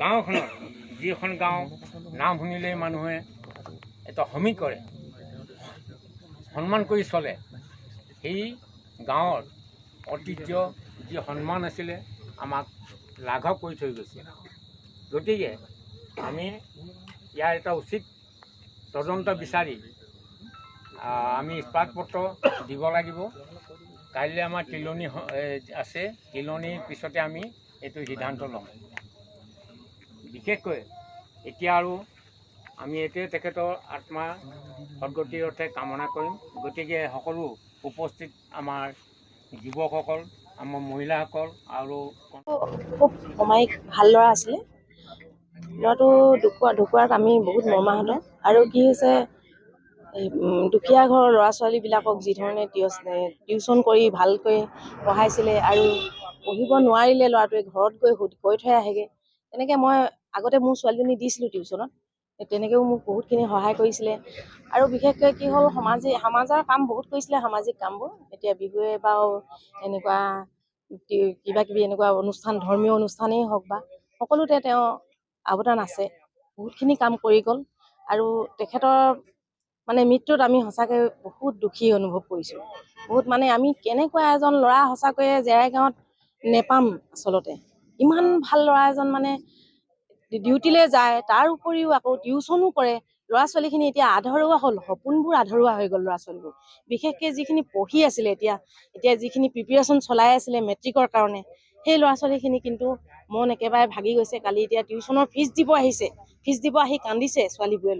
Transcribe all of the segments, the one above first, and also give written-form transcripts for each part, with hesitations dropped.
গাঁওখনত যিখন গাঁও নাম শুনিলেই মানুহে এটা সমী কৰে, সন্মান কৰি চলে, সেই গাঁৱৰ ঐতিহ্য যি সন্মান আছিলে আমাক লাঘৱ কৰি থৈ গৈছে। গতিকে আমি ইয়াৰ এটা উচিত তদন্ত বিচাৰি আমি ইস্পাতপত্ৰ দিব লাগিব। কাইলৈ আমাৰ তিলনি আছে, তিলনিৰ পিছতে আমি এইটো সিদ্ধান্ত ল'ম। বিশেষকৈ এতিয়া আৰু আমি এইটোৱে তেখেতৰ আত্মা সদ্গতিৰ অৰ্থে কামনা কৰিম। গতিকে সকলো উপস্থিত আমাৰ যুৱকসকল, আমাৰ মহিলাসকল আৰু খুব অমায়িক ভাল ল'ৰা আছিলে। ল'ৰাটো ঢুকুৱাত আমি বহুত মৰ্মাহত। আৰু কি হৈছে, দুখীয়া ঘৰৰ ল'ৰা ছোৱালীবিলাকক যিধৰণে টিউশ্যন কৰি ভালকৈ পঢ়াইছিলে আৰু পঢ়িব নোৱাৰিলে ল'ৰাটোৱে ঘৰত গৈ কৈ থৈ আহেগৈ। তেনেকৈ মই আগতে মোৰ ছোৱালীজনী দিছিলোঁ টিউশ্যনত, তেনেকৈও মোক বহুতখিনি সহায় কৰিছিলে। আৰু বিশেষকৈ কি হ'ল, সমাজৰ কাম বহুত কৰিছিলে, সামাজিক কামবোৰ। এতিয়া বিহুৱে বাৰু এনেকুৱা কিবা কিবি এনেকুৱা অনুষ্ঠান, ধৰ্মীয় অনুষ্ঠানেই হওক বা সকলোতে তেওঁ অৱদান আছে, বহুতখিনি কাম কৰি গ'ল। আৰু তেখেতৰ মানে মৃত্যুত আমি সঁচাকৈ বহুত দুখী অনুভৱ কৰিছোঁ। বহুত মানে আমি কেনেকুৱা এজন ল'ৰা সঁচাকৈয়ে জেৰাই গাঁৱত নেপাম। আচলতে ইমান ভাল ল'ৰা এজন, মানে ডিউটিলৈ যায়, তাৰ উপৰিও আকৌ টিউশ্যনো কৰে। ল'ৰা ছোৱালীখিনি এতিয়া আধৰুৱা হ'ল, সপোনবোৰ আধৰুৱা হৈ গ'ল ল'ৰা ছোৱালীবোৰ। বিশেষকৈ যিখিনি পঢ়ি আছিলে, এতিয়া যিখিনি প্ৰিপেৰেশ্যন চলাই আছিলে মেট্ৰিকৰ কাৰণে, সেই ল'ৰা ছোৱালীখিনি কিন্তু মন একেবাৰে ভাগি গৈছে। কালি এতিয়া টিউশ্যনৰ ফিজ দিব আহিছে, ফিজ দিব আহি কান্দিছে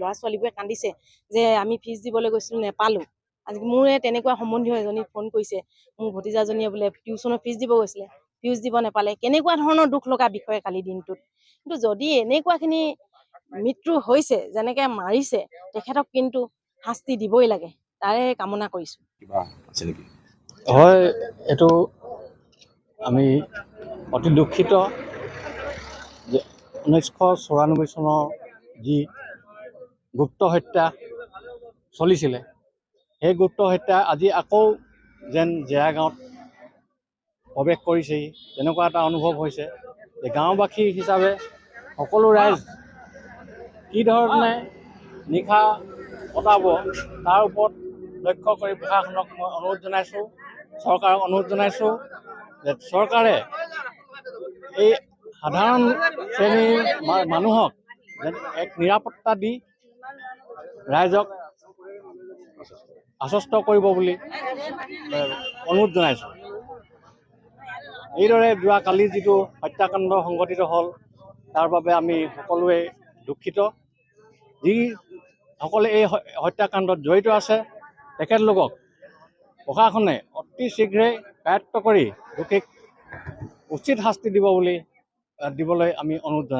ল'ৰা ছোৱালীবোৰে কান্দিছে যে আমি ফিজ দিবলৈ গৈছিলোঁ, নেপালোঁ। আজি মোৰে তেনেকুৱা সম্বন্ধীয় এজনী ফোন কৰিছে, মোৰ ভতিজাজনীয়ে বোলে টিউশ্যনৰ ফিজ দিব গৈছিলে, ফিজ দিব নেপালে। কেনেকুৱা ধৰণৰ দুখ লগা বিষয় কালি দিনটোত। কিন্তু যদি এনেকুৱাখিনি মৃত্যু হৈছে, যেনেকৈ মাৰিছে, তেখেতক কিন্তু শাস্তি দিবই লাগে, তাৰে কামনা কৰিছোঁ। হয়, এইটো আমি অতি দুখিত যে 1994 চনৰ যি গুপ্ত হত্যা চলিছিলে, সেই গুপ্ত হত্যা আজি আকৌ যেন জেৰা গাঁৱত প্ৰৱেশ কৰিছেহি, তেনেকুৱা এটা অনুভৱ হৈছে। যে গাঁওবাসী হিচাপে সকলো ৰাইজ কি ধৰণে নিশা কটাব, তাৰ ওপৰত লক্ষ্য কৰি প্ৰশাসনক মই অনুৰোধ জনাইছোঁ, চৰকাৰক অনুৰোধ জনাইছোঁ যে চৰকাৰে এই সাধাৰণ শ্ৰেণীৰ মানুহক এক নিৰাপত্তা দি ৰাইজক আশ্বস্ত কৰিব বুলি অনুৰোধ জনাইছোঁ। এইদৰে যোৱাকালি যিটো হত্যাকাণ্ড সংঘটিত হ'ল, তাৰ বাবে আমি সকলোৱে দুখিত। যিসকলে এই হত্যাকাণ্ডত জড়িত আছে, তেখেতলোকক প্ৰশাসনে অতি শীঘ্ৰে কায়ত্ব কৰি দোষীক উচিত শাস্তি দিবলৈ আমি অনুৰোধ জনাইছোঁ।